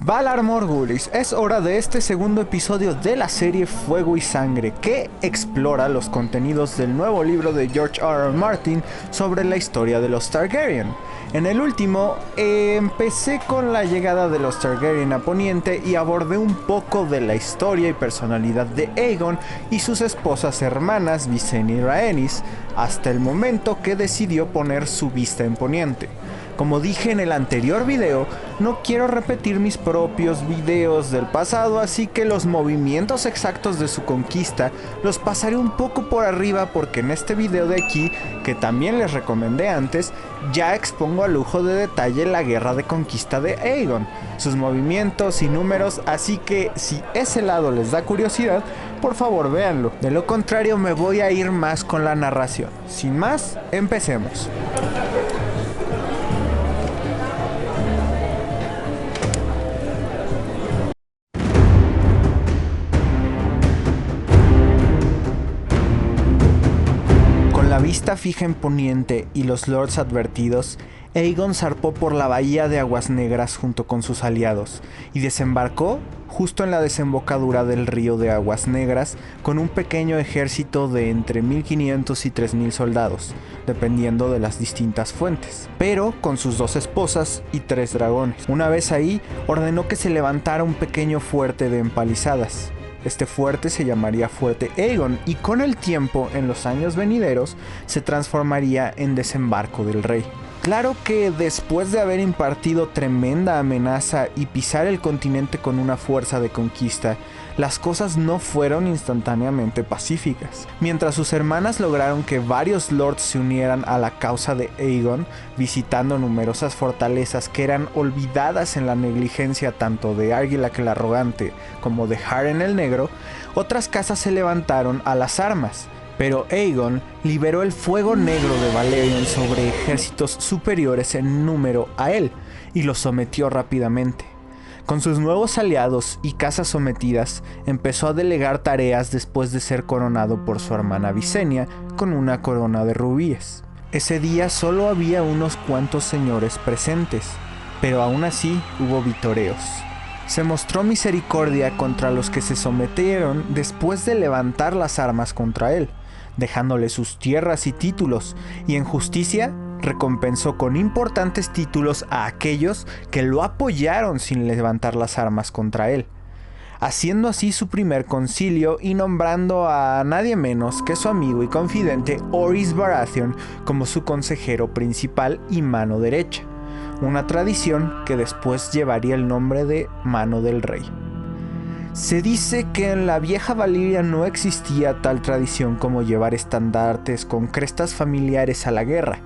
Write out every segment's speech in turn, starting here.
Valar Morghulis, es hora de este segundo episodio de la serie Fuego y Sangre, que explora los contenidos del nuevo libro de George R. R. Martin sobre la historia de los Targaryen. En el último, empecé con la llegada de los Targaryen a Poniente y abordé un poco de la historia y personalidad de Aegon y sus esposas hermanas Visenya y Rhaenys, hasta el momento que decidió poner su vista en Poniente. Como dije en el anterior video, no quiero repetir mis propios videos del pasado, así que los movimientos exactos de su conquista los pasaré un poco por arriba porque en este video de aquí, que también les recomendé antes, ya expongo a lujo de detalle la guerra de conquista de Aegon, sus movimientos y números, así que si ese lado les da curiosidad, por favor véanlo. De lo contrario me voy a ir más con la narración. Sin más, empecemos. La vista fija en Poniente y los lords advertidos, Aegon zarpó por la bahía de Aguas Negras junto con sus aliados y desembarcó justo en la desembocadura del río de Aguas Negras con un pequeño ejército de entre 1500 y 3000 soldados, dependiendo de las distintas fuentes, pero con sus 2 esposas y 3 dragones. Una vez ahí, ordenó que se levantara un pequeño fuerte de empalizadas. Este fuerte se llamaría Fuerte Aegon y con el tiempo, en los años venideros, se transformaría en Desembarco del Rey. Claro que después de haber impartido tremenda amenaza y pisar el continente con una fuerza de conquista, las cosas no fueron instantáneamente pacíficas. Mientras sus hermanas lograron que varios lords se unieran a la causa de Aegon, visitando numerosas fortalezas que eran olvidadas en la negligencia tanto de Argilac el Arrogante como de Harren el Negro, otras casas se levantaron a las armas. Pero Aegon liberó el fuego negro de Valyrian sobre ejércitos superiores en número a él y los sometió rápidamente. Con sus nuevos aliados y casas sometidas, empezó a delegar tareas después de ser coronado por su hermana Visenya con una corona de rubíes. Ese día solo había unos cuantos señores presentes, pero aún así hubo vitoreos. Se mostró misericordia contra los que se sometieron después de levantar las armas contra él, dejándole sus tierras y títulos, y en justicia recompensó con importantes títulos a aquellos que lo apoyaron sin levantar las armas contra él, haciendo así su primer concilio y nombrando a nadie menos que su amigo y confidente Orys Baratheon como su consejero principal y mano derecha, una tradición que después llevaría el nombre de Mano del Rey. Se dice que en la vieja Valyria no existía tal tradición como llevar estandartes con crestas familiares a la guerra,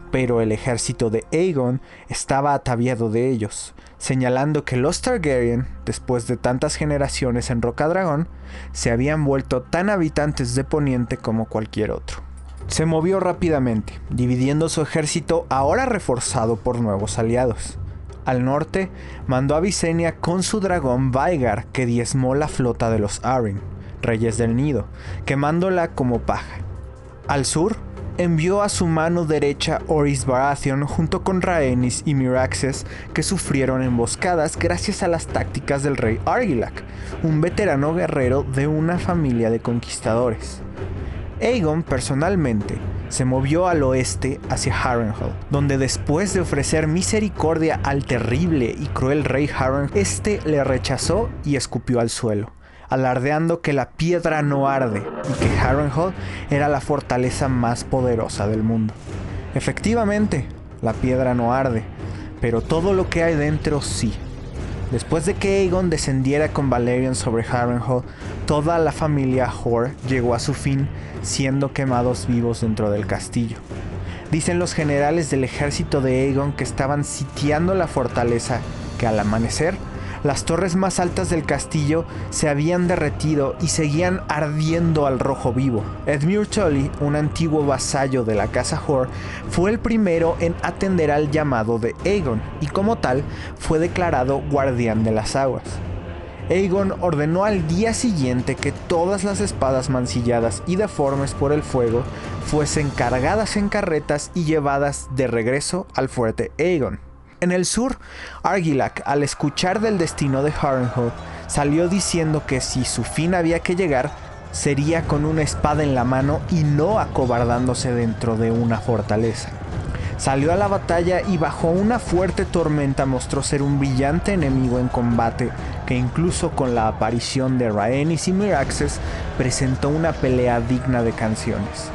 pero el ejército de Aegon estaba ataviado de ellos, señalando que los Targaryen, después de tantas generaciones en Rocadragón, se habían vuelto tan habitantes de Poniente como cualquier otro. Se movió rápidamente, dividiendo su ejército ahora reforzado por nuevos aliados. Al norte, mandó a Visenya con su dragón Vhagar, que diezmó la flota de los Arryn, reyes del Nido, quemándola como paja. Al sur, envió a su mano derecha Orys Baratheon junto con Rhaenys y Meraxes, que sufrieron emboscadas gracias a las tácticas del rey Argilac, un veterano guerrero de una familia de conquistadores. Aegon, personalmente, se movió al oeste hacia Harrenhal, donde después de ofrecer misericordia al terrible y cruel rey Harren, este le rechazó y escupió al suelo, alardeando que la piedra no arde y que Harrenhal era la fortaleza más poderosa del mundo. Efectivamente, la piedra no arde, pero todo lo que hay dentro sí. Después de que Aegon descendiera con Valyrian sobre Harrenhal, toda la familia Hoare llegó a su fin, siendo quemados vivos dentro del castillo. Dicen los generales del ejército de Aegon que estaban sitiando la fortaleza que al amanecer, las torres más altas del castillo se habían derretido y seguían ardiendo al rojo vivo. Edmure Tully, un antiguo vasallo de la casa Hoare, fue el primero en atender al llamado de Aegon y como tal fue declarado guardián de las aguas. Aegon ordenó al día siguiente que todas las espadas mancilladas y deformes por el fuego fuesen cargadas en carretas y llevadas de regreso al fuerte Aegon. En el sur, Argilac, al escuchar del destino de Harrenhal, salió diciendo que si su fin había que llegar, sería con una espada en la mano y no acobardándose dentro de una fortaleza. Salió a la batalla y bajo una fuerte tormenta mostró ser un brillante enemigo en combate que incluso con la aparición de Rhaenys y Meraxes presentó una pelea digna de canciones.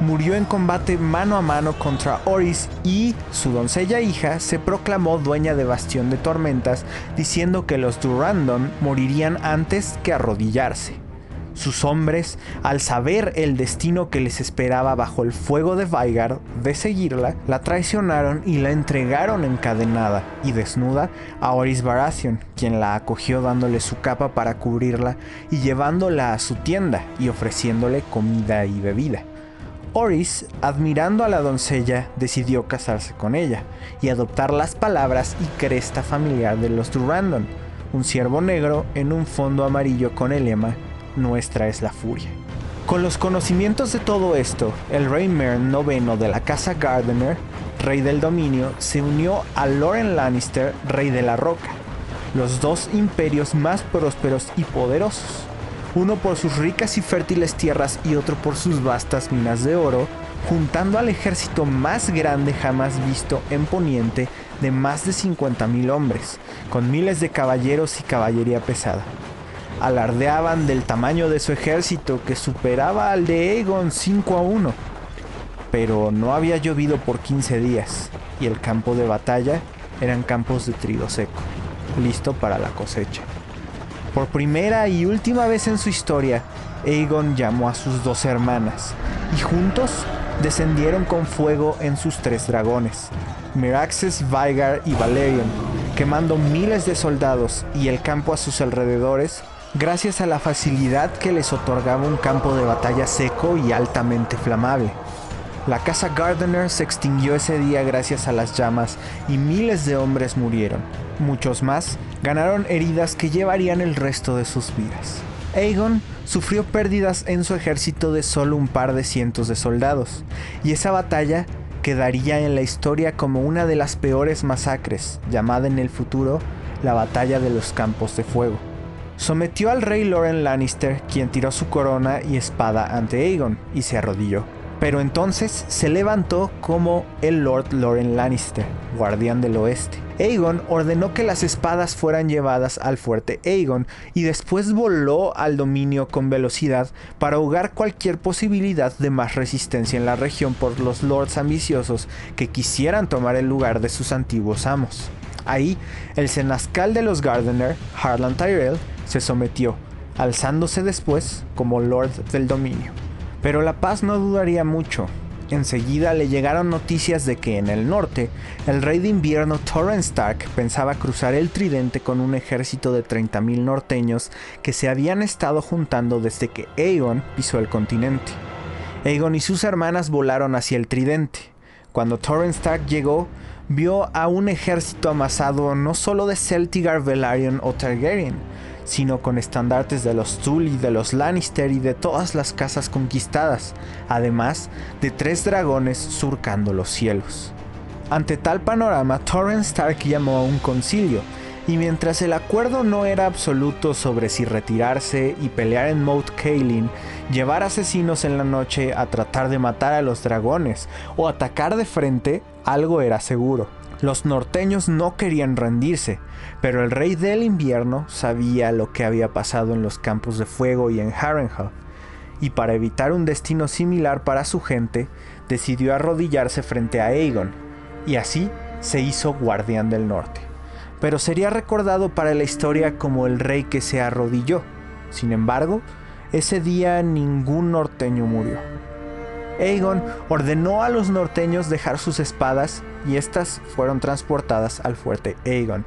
Murió en combate mano a mano contra Orys y su doncella hija se proclamó dueña de Bastión de Tormentas, diciendo que los Durrandon morirían antes que arrodillarse. Sus hombres, al saber el destino que les esperaba bajo el fuego de Vhagar de seguirla, la traicionaron y la entregaron encadenada y desnuda a Orys Baratheon, quien la acogió dándole su capa para cubrirla y llevándola a su tienda y ofreciéndole comida y bebida. Orys, admirando a la doncella, decidió casarse con ella y adoptar las palabras y cresta familiar de los Durrandon, un ciervo negro en un fondo amarillo con el lema "Nuestra es la furia". Con los conocimientos de todo esto, el rey Mern IX de la casa Gardener, rey del dominio, se unió a Loren Lannister, rey de la Roca, los dos imperios más prósperos y poderosos, uno por sus ricas y fértiles tierras y otro por sus vastas minas de oro, juntando al ejército más grande jamás visto en Poniente de más de 50,000 hombres, con miles de caballeros y caballería pesada. Alardeaban del tamaño de su ejército que superaba al de Aegon 5-1, pero no había llovido por 15 días y el campo de batalla eran campos de trigo seco, listo para la cosecha. Por primera y última vez en su historia, Aegon llamó a sus dos hermanas y juntos descendieron con fuego en sus 3 dragones, Meraxes, Vhagar y Balerion, quemando miles de soldados y el campo a sus alrededores, gracias a la facilidad que les otorgaba un campo de batalla seco y altamente flamable. La casa Gardener se extinguió ese día gracias a las llamas y miles de hombres murieron. Muchos más ganaron heridas que llevarían el resto de sus vidas. Aegon sufrió pérdidas en su ejército de solo un par de cientos de soldados, y esa batalla quedaría en la historia como una de las peores masacres, llamada en el futuro la Batalla de los Campos de Fuego. Sometió al rey Loren Lannister, quien tiró su corona y espada ante Aegon y se arrodilló. Pero entonces se levantó como el Lord Loren Lannister, guardián del oeste. Aegon ordenó que las espadas fueran llevadas al fuerte Aegon y después voló al dominio con velocidad para ahogar cualquier posibilidad de más resistencia en la región por los lords ambiciosos que quisieran tomar el lugar de sus antiguos amos. Ahí, el senescal de los Gardener, Harlan Tyrell, se sometió, alzándose después como Lord del dominio. Pero la paz no duraría mucho. Enseguida le llegaron noticias de que en el norte, el rey de invierno Torrhen Stark pensaba cruzar el Tridente con un ejército de 30,000 norteños que se habían estado juntando desde que Aegon pisó el continente. Aegon y sus hermanas volaron hacia el Tridente. Cuando Torrhen Stark llegó, vio a un ejército amasado no solo de Celtigar, Velaryon o Targaryen, sino con estandartes de los Tully, de los Lannister y de todas las casas conquistadas, además de 3 dragones surcando los cielos. Ante tal panorama, Torrhen Stark llamó a un concilio, y mientras el acuerdo no era absoluto sobre si retirarse y pelear en Moat Cailin, llevar asesinos en la noche a tratar de matar a los dragones o atacar de frente, algo era seguro. Los norteños no querían rendirse, pero el rey del invierno sabía lo que había pasado en los campos de fuego y en Harrenhal, y para evitar un destino similar para su gente, decidió arrodillarse frente a Aegon, y así se hizo guardián del norte. Pero sería recordado para la historia como el rey que se arrodilló. Sin embargo, ese día ningún norteño murió. Aegon ordenó a los norteños dejar sus espadas y estas fueron transportadas al fuerte Aegon.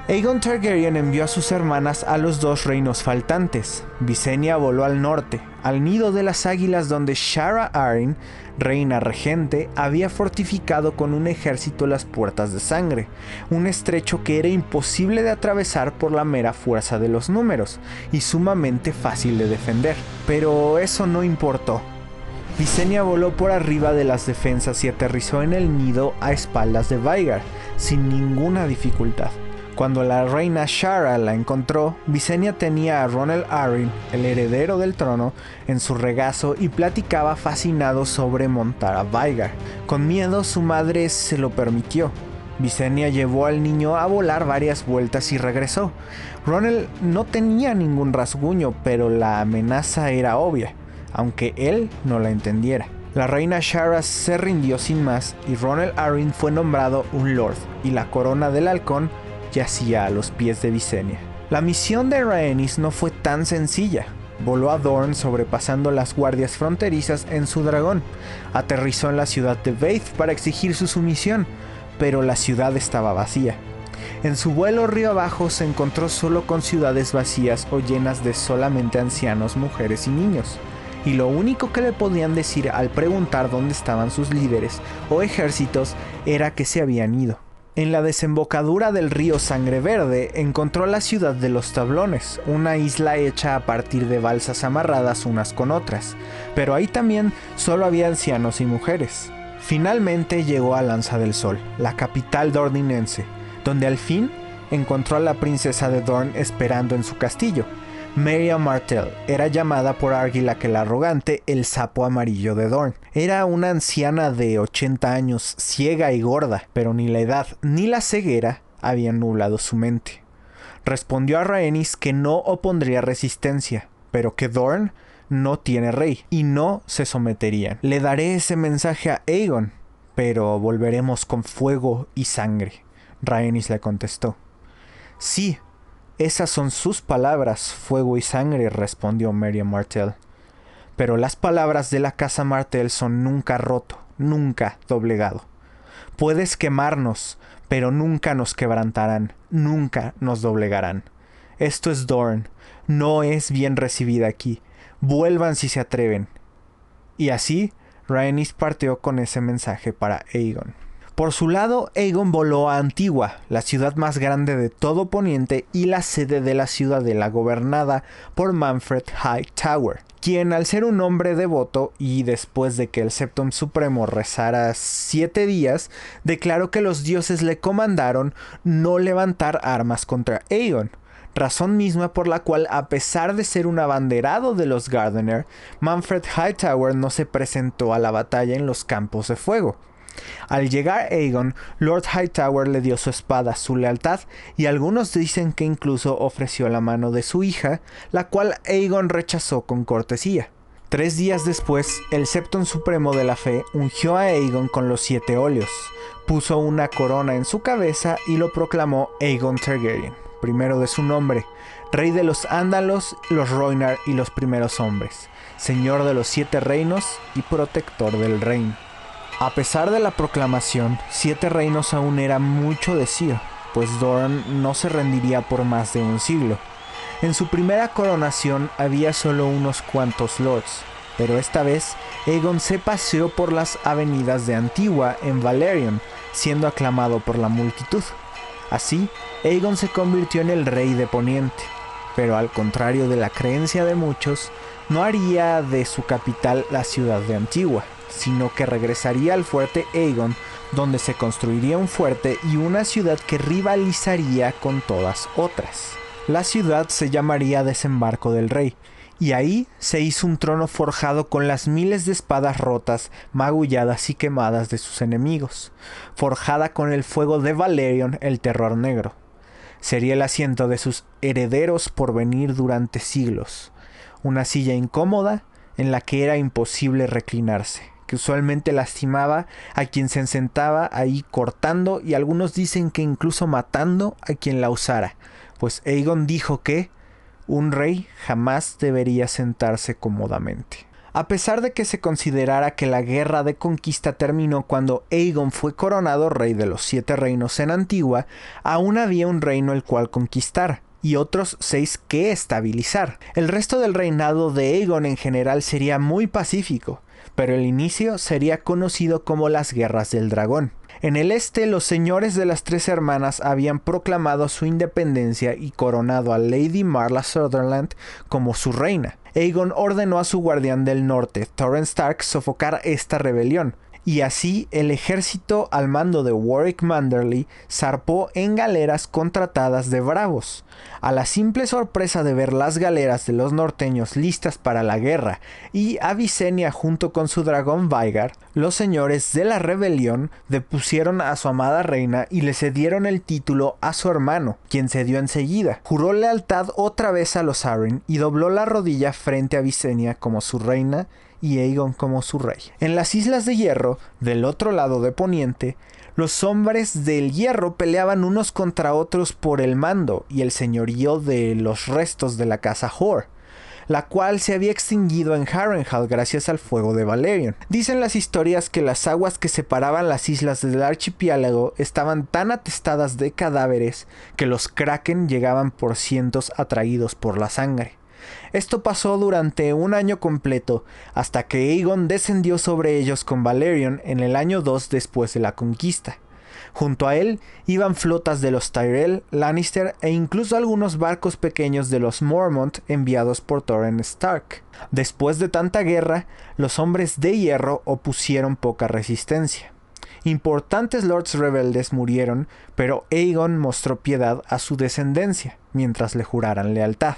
Aegon Targaryen envió a sus hermanas a los 2 reinos faltantes. Visenya voló al norte, al nido de las águilas donde Shara Arryn, reina regente, había fortificado con un ejército las puertas de sangre, un estrecho que era imposible de atravesar por la mera fuerza de los números y sumamente fácil de defender. Pero eso no importó. Visenya voló por arriba de las defensas y aterrizó en el nido a espaldas de Vhagar, sin ninguna dificultad. Cuando la reina Shara la encontró, Visenya tenía a Ronel Arryn, el heredero del trono, en su regazo y platicaba fascinado sobre montar a Vhagar. Con miedo su madre se lo permitió. Visenya llevó al niño a volar varias vueltas y regresó. Ronel no tenía ningún rasguño, pero la amenaza era obvia, aunque él no la entendiera. La reina Shara se rindió sin más y Ronel Arryn fue nombrado un lord, y la corona del halcón yacía a los pies de Visenya. La misión de Rhaenys no fue tan sencilla. Voló a Dorne sobrepasando las guardias fronterizas en su dragón. Aterrizó en la ciudad de Baith para exigir su sumisión, pero la ciudad estaba vacía. En su vuelo río abajo se encontró solo con ciudades vacías o llenas de solamente ancianos, mujeres y niños. Y lo único que le podían decir al preguntar dónde estaban sus líderes o ejércitos era que se habían ido. En la desembocadura del río Sangre Verde encontró la ciudad de los Tablones, una isla hecha a partir de balsas amarradas unas con otras, pero ahí también solo había ancianos y mujeres. Finalmente llegó a Lanza del Sol, la capital dorninense, donde al fin encontró a la princesa de Dorne esperando en su castillo. Meria Martell era llamada por Argyll aquel arrogante el sapo amarillo de Dorne. Era una anciana de 80 años, ciega y gorda, pero ni la edad ni la ceguera habían nublado su mente. Respondió a Rhaenys que no opondría resistencia, pero que Dorne no tiene rey y no se someterían. Le daré ese mensaje a Aegon, pero volveremos con fuego y sangre. Rhaenys le contestó. Sí, esas son sus palabras, fuego y sangre, respondió Meria Martell. Pero las palabras de la casa Martell son nunca roto, nunca doblegado. Puedes quemarnos, pero nunca nos quebrantarán, nunca nos doblegarán. Esto es Dorne, no es bien recibida aquí. Vuelvan si se atreven. Y así, Rhaenys partió con ese mensaje para Aegon. Por su lado, Aegon voló a Antigua, la ciudad más grande de todo Poniente y la sede de la ciudadela gobernada por Manfred Hightower, quien al ser un hombre devoto y después de que el Septum Supremo rezara 7 días, declaró que los dioses le comandaron no levantar armas contra Aegon, razón misma por la cual, a pesar de ser un abanderado de los Gardener, Manfred Hightower no se presentó a la batalla en los campos de fuego. Al llegar Aegon, Lord Hightower le dio su espada, su lealtad, y algunos dicen que incluso ofreció la mano de su hija, la cual Aegon rechazó con cortesía. 3 días después, el Septum Supremo de la Fe ungió a Aegon con los 7 óleos, puso una corona en su cabeza y lo proclamó Aegon Targaryen, primero de su nombre, rey de los Ándalos, los Rhoynar y los primeros hombres, señor de los 7 reinos y protector del reino. A pesar de la proclamación, 7 reinos aún era mucho decir, pues Dorne no se rendiría por más de un siglo. En su primera coronación había solo unos cuantos lords, pero esta vez Aegon se paseó por las avenidas de Antigua en Valyrian, siendo aclamado por la multitud. Así, Aegon se convirtió en el rey de Poniente, pero al contrario de la creencia de muchos, no haría de su capital la ciudad de Antigua, sino que regresaría al fuerte Aegon, donde se construiría un fuerte y una ciudad que rivalizaría con todas otras. La ciudad se llamaría Desembarco del Rey, y ahí se hizo un trono forjado con las miles de espadas rotas, magulladas y quemadas de sus enemigos, forjada con el fuego de Valerion, el terror negro. Sería el asiento de sus herederos por venir durante siglos, una silla incómoda en la que era imposible reclinarse, que usualmente lastimaba a quien se sentaba ahí, cortando y algunos dicen que incluso matando a quien la usara, pues Aegon dijo que un rey jamás debería sentarse cómodamente. A pesar de que se considerara que la guerra de conquista terminó cuando Aegon fue coronado rey de los 7 reinos en Antigua, aún había un reino el cual conquistar y otros 6 que estabilizar. El resto del reinado de Aegon en general sería muy pacífico, pero el inicio sería conocido como las Guerras del Dragón. En el este, los señores de las 3 hermanas habían proclamado su independencia y coronado a Lady Marla Sutherland como su reina. Aegon ordenó a su guardián del norte, Torrhen Stark, sofocar esta rebelión. y así el ejército al mando de Warwick Manderly zarpó en galeras contratadas de bravos. A la simple sorpresa de ver las galeras de los norteños listas para la guerra y a Visenya junto con su dragón Vhagar, los señores de la rebelión depusieron a su amada reina y le cedieron el título a su hermano, quien cedió enseguida. Juró lealtad otra vez a los Arryn y dobló la rodilla frente a Visenya como su reina y Aegon como su rey. En las Islas de Hierro, del otro lado de Poniente, los hombres del hierro peleaban unos contra otros por el mando y el señorío de los restos de la casa Hoare, la cual se había extinguido en Harrenhal gracias al fuego de Balerion. Dicen las historias que las aguas que separaban las islas del archipiélago estaban tan atestadas de cadáveres que los kraken llegaban por cientos atraídos por la sangre. Esto pasó durante un año completo, hasta que Aegon descendió sobre ellos con Balerion en el año 2 después de la conquista. Junto a él iban flotas de los Tyrell, Lannister e incluso algunos barcos pequeños de los Mormont enviados por Torrhen Stark. Después de tanta guerra, los hombres de hierro opusieron poca resistencia. Importantes lords rebeldes murieron, pero Aegon mostró piedad a su descendencia, mientras le juraran lealtad.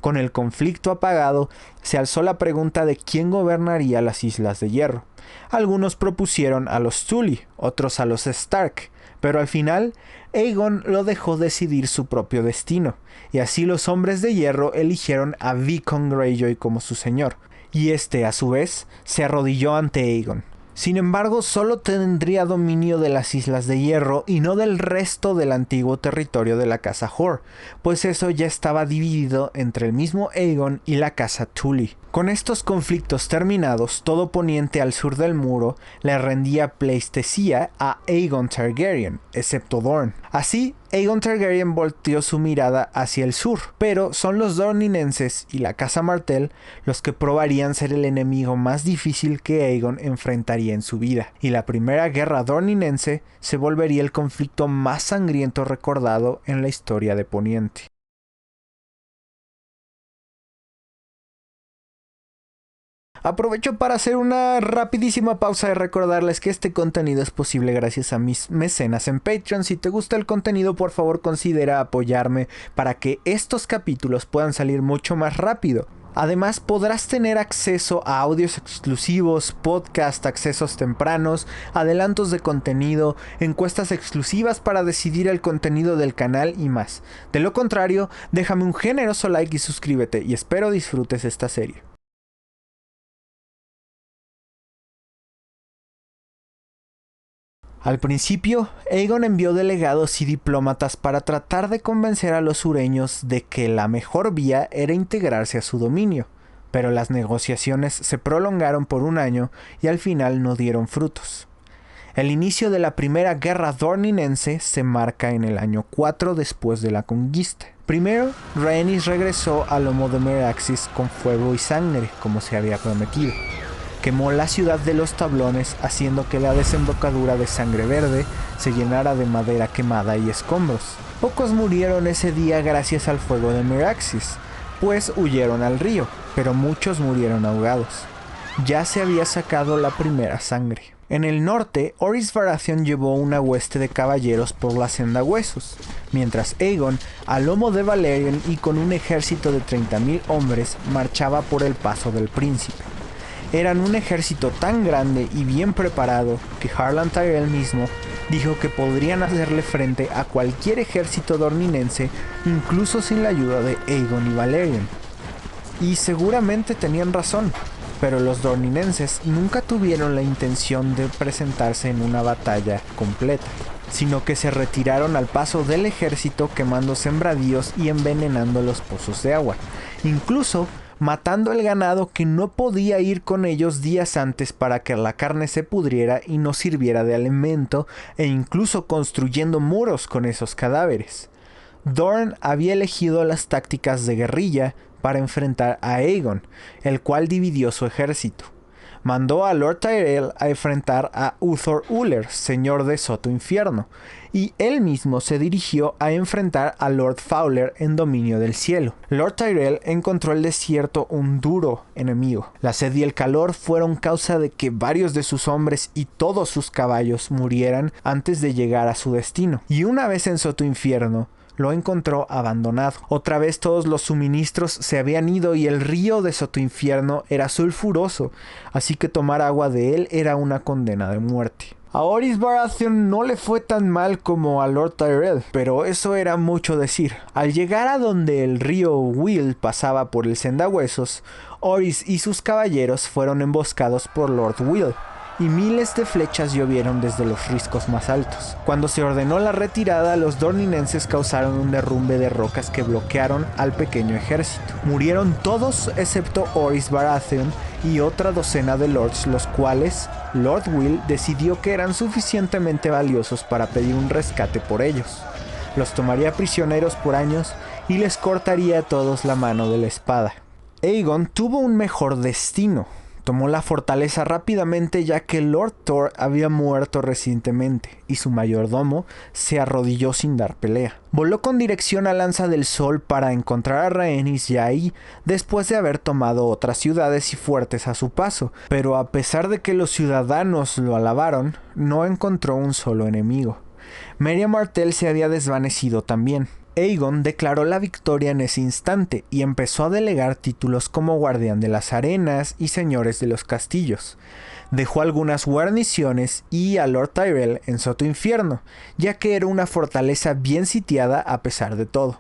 Con el conflicto apagado, se alzó la pregunta de quién gobernaría las Islas de Hierro. Algunos propusieron a los Tully, otros a los Stark, pero al final Aegon lo dejó decidir su propio destino, y así los hombres de hierro eligieron a Vicon Greyjoy como su señor, y este a su vez se arrodilló ante Aegon. Sin embargo, solo tendría dominio de las Islas de Hierro y no del resto del antiguo territorio de la casa Hoare, pues eso ya estaba dividido entre el mismo Aegon y la casa Tully. Con estos conflictos terminados, todo Poniente al sur del muro le rendía pleitesía a Aegon Targaryen, excepto Dorne. Así, Aegon Targaryen volteó su mirada hacia el sur, pero son los dorninenses y la casa Martell los que probarían ser el enemigo más difícil que Aegon enfrentaría en su vida, y la primera guerra dorninense se volvería el conflicto más sangriento recordado en la historia de Poniente. Aprovecho para hacer una rapidísima pausa y recordarles que este contenido es posible gracias a mis mecenas en Patreon. Si te gusta el contenido, por favor considera apoyarme para que estos capítulos puedan salir mucho más rápido. Además, podrás tener acceso a audios exclusivos, podcast, accesos tempranos, adelantos de contenido, encuestas exclusivas para decidir el contenido del canal y más. De lo contrario, déjame un generoso like y suscríbete, y espero disfrutes esta serie. Al principio, Aegon envió delegados y diplomatas para tratar de convencer a los sureños de que la mejor vía era integrarse a su dominio, pero las negociaciones se prolongaron por un año y al final no dieron frutos. El inicio de la primera guerra dorninense se marca en el año 4 después de la conquista. Primero, Rhaenys regresó a Lomo de Meraxis con fuego y sangre, como se había prometido. Quemó la ciudad de los tablones, haciendo que la desembocadura de Sangre Verde se llenara de madera quemada y escombros. Pocos murieron ese día gracias al fuego de Meraxis, pues huyeron al río, pero muchos murieron ahogados. Ya se había sacado la primera sangre. En el norte, Orys Baratheon llevó una hueste de caballeros por la senda Huesos, mientras Aegon, a lomo de Balerion y con un ejército de 30.000 hombres, marchaba por el Paso del Príncipe. Eran un ejército tan grande y bien preparado que Harlan Tyrell mismo dijo que podrían hacerle frente a cualquier ejército dorninense, incluso sin la ayuda de Aegon y Balerion. Y seguramente tenían razón, pero los dorninenses nunca tuvieron la intención de presentarse en una batalla completa, sino que se retiraron al paso del ejército quemando sembradíos y envenenando los pozos de agua. Incluso matando el ganado que no podía ir con ellos días antes para que la carne se pudriera y no sirviera de alimento, e incluso construyendo muros con esos cadáveres. Dorne había elegido las tácticas de guerrilla para enfrentar a Aegon, el cual dividió su ejército. mandó a Lord Tyrell a enfrentar a Uthor Uller, señor de Soto Infierno, y él mismo se dirigió a enfrentar a Lord Fowler en Dominio del Cielo. Lord Tyrell encontró el desierto un duro enemigo. La sed y el calor fueron causa de que varios de sus hombres y todos sus caballos murieran antes de llegar a su destino, y una vez en Soto Infierno, lo encontró abandonado. Otra vez todos los suministros se habían ido y el río de Soto Infierno era sulfuroso, así que tomar agua de él era una condena de muerte. A Orys Baratheon no le fue tan mal como a Lord Tyrell, pero eso era mucho decir. Al llegar a donde el río Will pasaba por el Sendahuesos, Orys y sus caballeros fueron emboscados por Lord Will, y miles de flechas llovieron desde los riscos más altos. Cuando se ordenó la retirada, los dorninenses causaron un derrumbe de rocas que bloquearon al pequeño ejército. Murieron todos excepto Orys Baratheon y otra docena de lords, los cuales Lord Will decidió que eran suficientemente valiosos para pedir un rescate por ellos. Los tomaría prisioneros por años y les cortaría a todos la mano de la espada. Aegon tuvo un mejor destino. Tomó la fortaleza rápidamente ya que Lord Thor había muerto recientemente y su mayordomo se arrodilló sin dar pelea. Voló con dirección a Lanza del Sol para encontrar a Rhaenys y ahí después de haber tomado otras ciudades y fuertes a su paso, pero a pesar de que los ciudadanos lo alabaron, no encontró un solo enemigo. Meria Martell se había desvanecido también. Aegon declaró la victoria en ese instante y empezó a delegar títulos como Guardián de las Arenas y Señores de los Castillos. Dejó algunas guarniciones y a Lord Tyrell en Soto Infierno, ya que era una fortaleza bien sitiada a pesar de todo.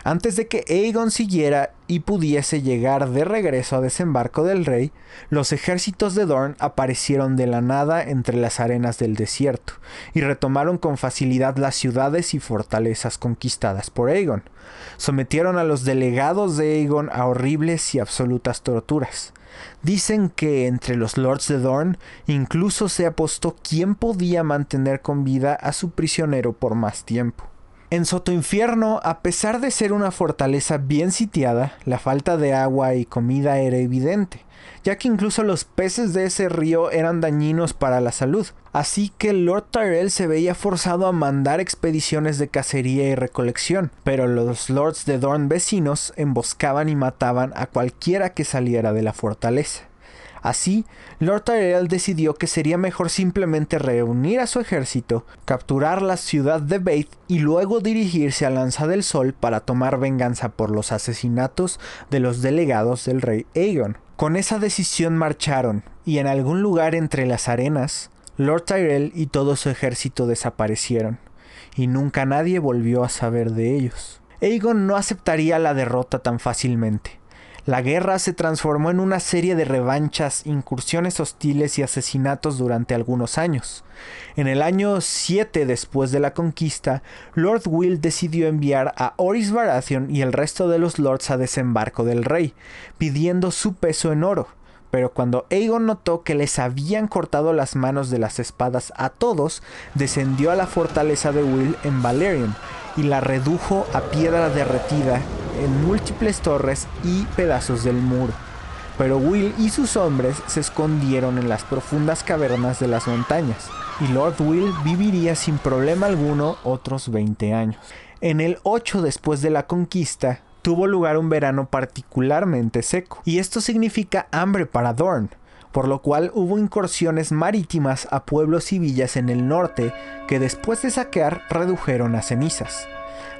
Antes de que Aegon siguiera y pudiese llegar de regreso a Desembarco del Rey, los ejércitos de Dorne aparecieron de la nada entre las arenas del desierto y retomaron con facilidad las ciudades y fortalezas conquistadas por Aegon. Sometieron a los delegados de Aegon a horribles y absolutas torturas. Dicen que entre los lords de Dorne incluso se apostó quién podía mantener con vida a su prisionero por más tiempo. En Soto Infierno, a pesar de ser una fortaleza bien sitiada, la falta de agua y comida era evidente, ya que incluso los peces de ese río eran dañinos para la salud. Así que Lord Tyrell se veía forzado a mandar expediciones de cacería y recolección, pero los lords de Dorne vecinos emboscaban y mataban a cualquiera que saliera de la fortaleza. Así, Lord Tyrell decidió que sería mejor simplemente reunir a su ejército, capturar la ciudad de Bath y luego dirigirse a Lanza del Sol para tomar venganza por los asesinatos de los delegados del rey Aegon. Con esa decisión marcharon, y en algún lugar entre las arenas, Lord Tyrell y todo su ejército desaparecieron, y nunca nadie volvió a saber de ellos. Aegon no aceptaría la derrota tan fácilmente. La guerra se transformó en una serie de revanchas, incursiones hostiles y asesinatos durante algunos años. En el año 7 después de la conquista, Lord Will decidió enviar a Orys Baratheon y el resto de los lords a Desembarco del Rey, pidiendo su peso en oro. Pero cuando Aegon notó que les habían cortado las manos de las espadas a todos, descendió a la fortaleza de Will en Balerion y la redujo a piedra derretida en múltiples torres y pedazos del muro. Pero Will y sus hombres se escondieron en las profundas cavernas de las montañas, y Lord Will viviría sin problema alguno otros 20 años. En el 8 después de la conquista, tuvo lugar un verano particularmente seco, y esto significa hambre para Dorne, por lo cual hubo incursiones marítimas a pueblos y villas en el norte que después de saquear redujeron a cenizas.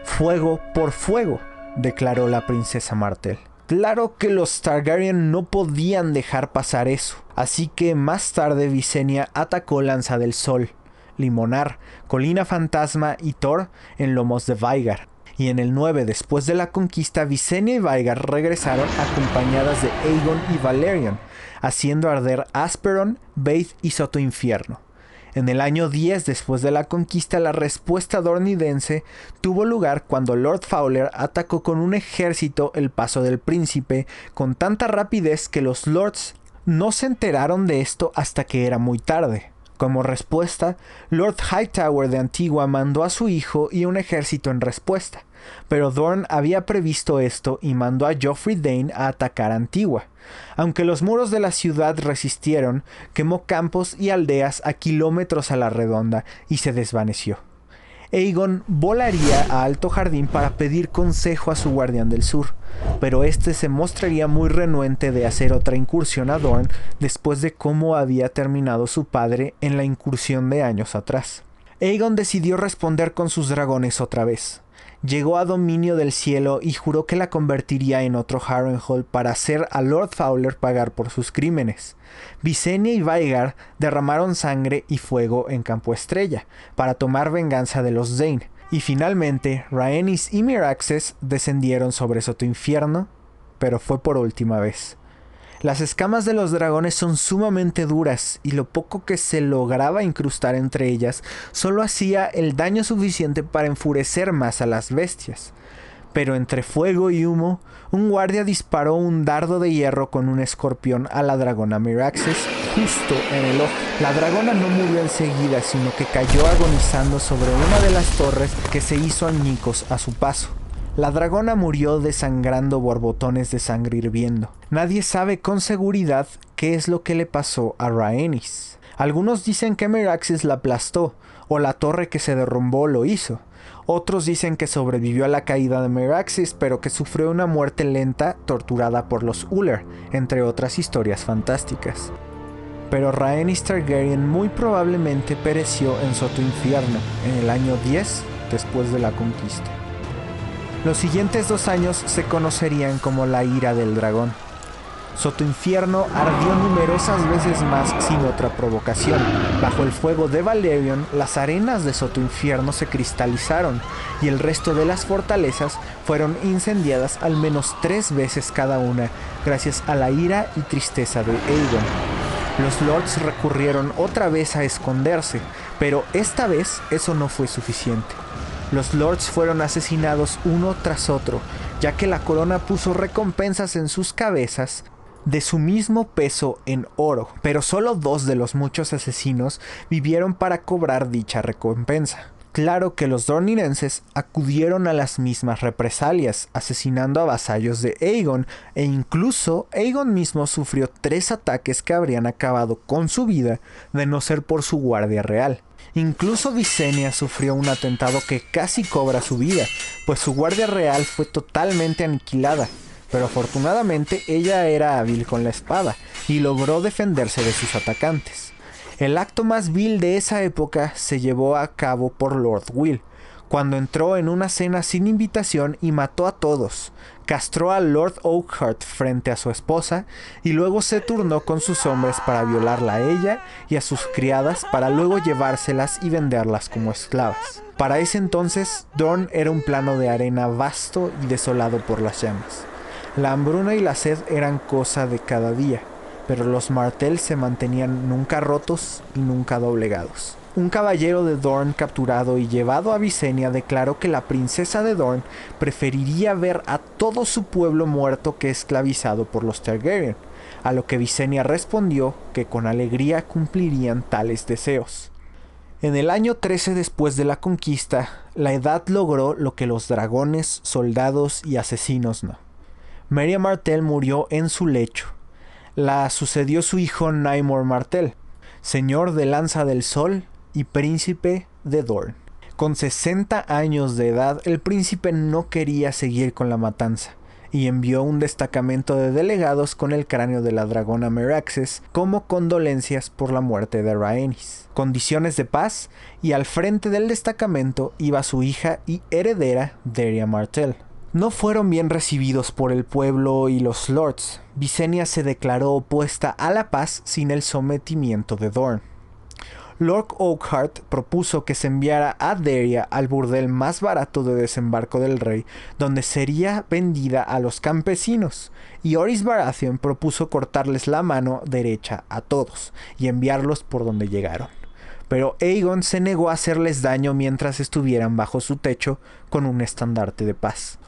Fuego por fuego, declaró la princesa Martell. Claro que los Targaryen no podían dejar pasar eso, así que más tarde Visenya atacó Lanza del Sol, Limonar, Colina Fantasma y Thor en lomos de Vhagar. Y en el 9 después de la conquista, Visenya y Vhagar regresaron acompañadas de Aegon y Balerion, haciendo arder Asperon, Bath y Soto Infierno. En el año 10 después de la conquista, la respuesta dornidense tuvo lugar cuando Lord Fowler atacó con un ejército el Paso del Príncipe con tanta rapidez que los lords no se enteraron de esto hasta que era muy tarde. Como respuesta, Lord Hightower de Antigua mandó a su hijo y un ejército en respuesta, pero Dorne había previsto esto y mandó a Joffrey Dane a atacar Antigua. Aunque los muros de la ciudad resistieron, quemó campos y aldeas a kilómetros a la redonda y se desvaneció. Aegon volaría a Alto Jardín para pedir consejo a su guardián del sur, pero este se mostraría muy renuente de hacer otra incursión a Dorne después de cómo había terminado su padre en la incursión de años atrás. Aegon decidió responder con sus dragones otra vez. Llegó a dominio del cielo y juró que la convertiría en otro Harrenhal para hacer a Lord Fowler pagar por sus crímenes. Visenya y Vhagar derramaron sangre y fuego en Campo Estrella para tomar venganza de los Dane, y finalmente Rhaenys y Meraxes descendieron sobre Soto Infierno, pero fue por última vez. Las escamas de los dragones son sumamente duras y lo poco que se lograba incrustar entre ellas solo hacía el daño suficiente para enfurecer más a las bestias. Pero entre fuego y humo, un guardia disparó un dardo de hierro con un escorpión a la dragona Meraxes justo en el ojo. La dragona no murió enseguida, sino que cayó agonizando sobre una de las torres que se hizo añicos a su paso. La dragona murió desangrando borbotones de sangre hirviendo. Nadie sabe con seguridad qué es lo que le pasó a Rhaenys. Algunos dicen que Meraxes la aplastó, o la torre que se derrumbó lo hizo. Otros dicen que sobrevivió a la caída de Meraxes, pero que sufrió una muerte lenta torturada por los Uller, entre otras historias fantásticas. Pero Rhaenys Targaryen muy probablemente pereció en Soto Infierno, en el año 10 después de la conquista. Los siguientes 2 años se conocerían como la Ira del Dragón. Soto Infierno ardió numerosas veces más sin otra provocación. Bajo el fuego de Valyrian, las arenas de Soto Infierno se cristalizaron y el resto de las fortalezas fueron incendiadas al menos 3 veces cada una, gracias a la ira y tristeza de Aegon. Los lords recurrieron otra vez a esconderse, pero esta vez eso no fue suficiente. Los lords fueron asesinados uno tras otro, ya que la corona puso recompensas en sus cabezas de su mismo peso en oro, pero solo 2 de los muchos asesinos vivieron para cobrar dicha recompensa. Claro que los dorninenses acudieron a las mismas represalias, asesinando a vasallos de Aegon, e incluso Aegon mismo sufrió 3 ataques que habrían acabado con su vida de no ser por su guardia real. Incluso Visenya sufrió un atentado que casi cobra su vida, pues su guardia real fue totalmente aniquilada, pero afortunadamente ella era hábil con la espada y logró defenderse de sus atacantes. El acto más vil de esa época se llevó a cabo por Lord Will, cuando entró en una cena sin invitación y mató a todos. Castró a Lord Oakheart frente a su esposa y luego se turnó con sus hombres para violarla a ella y a sus criadas para luego llevárselas y venderlas como esclavas. Para ese entonces, Dorne era un plano de arena vasto y desolado por las llamas. La hambruna y la sed eran cosa de cada día, pero los Martell se mantenían nunca rotos y nunca doblegados. Un caballero de Dorne capturado y llevado a Visenya declaró que la princesa de Dorne preferiría ver a todo su pueblo muerto que esclavizado por los Targaryen, a lo que Visenya respondió que con alegría cumplirían tales deseos. En el año 13 después de la conquista, la Edad logró lo que los dragones, soldados y asesinos no. Merya Martell murió en su lecho. La sucedió su hijo Naemor Martell, señor de Lanza del Sol y príncipe de Dorne. Con 60 años de edad, el príncipe no quería seguir con la matanza y envió un destacamento de delegados con el cráneo de la dragona Meraxes como condolencias por la muerte de Rhaenys. Condiciones de paz, y al frente del destacamento iba su hija y heredera Daria Martell. No fueron bien recibidos por el pueblo y los lords. Visenya se declaró opuesta a la paz sin el sometimiento de Dorne. Lord Oakheart propuso que se enviara a Daria al burdel más barato de desembarco del rey, donde sería vendida a los campesinos, y Orys Baratheon propuso cortarles la mano derecha a todos y enviarlos por donde llegaron. Pero Aegon se negó a hacerles daño mientras estuvieran bajo su techo con un estandarte de paz.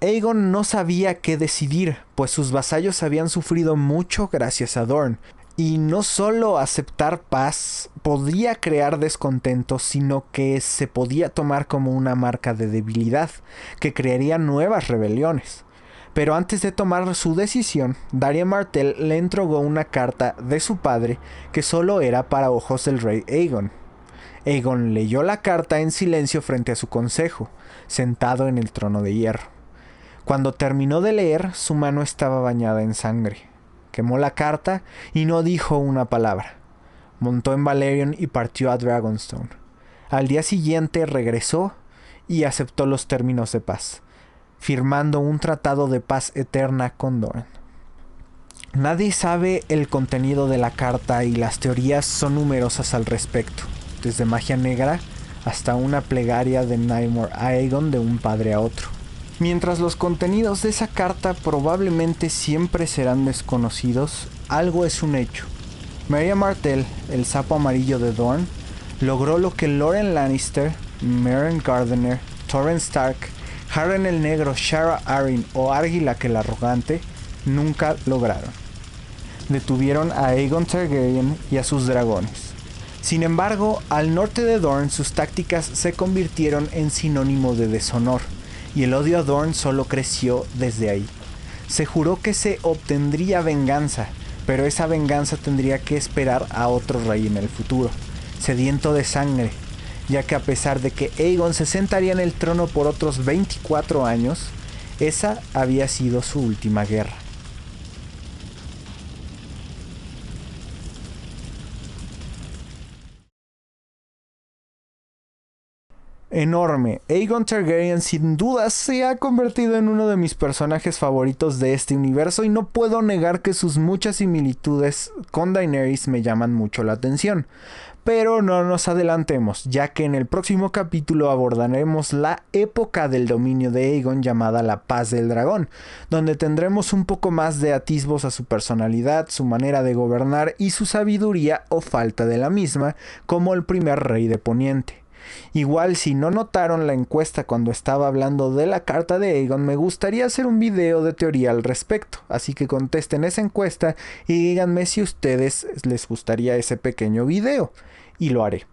Aegon no sabía qué decidir, pues sus vasallos habían sufrido mucho gracias a Dorne. Y no solo aceptar paz podía crear descontento, sino que se podía tomar como una marca de debilidad, que crearía nuevas rebeliones. Pero antes de tomar su decisión, Darien Martell le entregó una carta de su padre que solo era para ojos del rey Aegon. Aegon leyó la carta en silencio frente a su consejo, sentado en el trono de hierro. Cuando terminó de leer, su mano estaba bañada en sangre. Quemó la carta y no dijo una palabra. Montó en Balerion y partió a Dragonstone. Al día siguiente regresó y aceptó los términos de paz, firmando un tratado de paz eterna con Dorne. Nadie sabe el contenido de la carta y las teorías son numerosas al respecto, desde magia negra hasta una plegaria de Nymor a Aegon de un padre a otro. Mientras los contenidos de esa carta probablemente siempre serán desconocidos, algo es un hecho. Meriah Martell, el sapo amarillo de Dorne, logró lo que Loren Lannister, Meryn Gardener, Torrhen Stark, Harren el Negro, Shara Arryn o Argilac el Arrogante nunca lograron. Detuvieron a Aegon Targaryen y a sus dragones. Sin embargo, al norte de Dorne sus tácticas se convirtieron en sinónimo de deshonor, y el odio a Dorne solo creció desde ahí. Se juró que se obtendría venganza, pero esa venganza tendría que esperar a otro rey en el futuro, sediento de sangre, ya que a pesar de que Aegon se sentaría en el trono por otros 24 años, esa había sido su última guerra. Enorme, Aegon Targaryen sin duda se ha convertido en uno de mis personajes favoritos de este universo y no puedo negar que sus muchas similitudes con Daenerys me llaman mucho la atención. Pero no nos adelantemos, ya que en el próximo capítulo abordaremos la época del dominio de Aegon llamada la Paz del Dragón, donde tendremos un poco más de atisbos a su personalidad, su manera de gobernar y su sabiduría o falta de la misma, como el primer rey de Poniente. Igual si no notaron la encuesta cuando estaba hablando de la carta de Aegon, me gustaría hacer un video de teoría al respecto, así que contesten esa encuesta y díganme si a ustedes les gustaría ese pequeño video, y lo haré.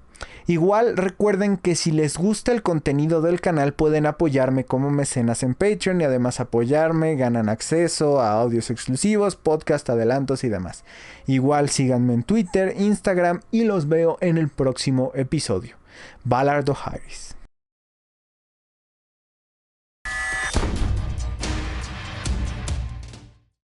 Igual recuerden que si les gusta el contenido del canal pueden apoyarme como mecenas en Patreon y además apoyarme, ganan acceso a audios exclusivos, podcast, adelantos y demás. Igual síganme en Twitter, Instagram y los veo en el próximo episodio. Valar Dohaeris.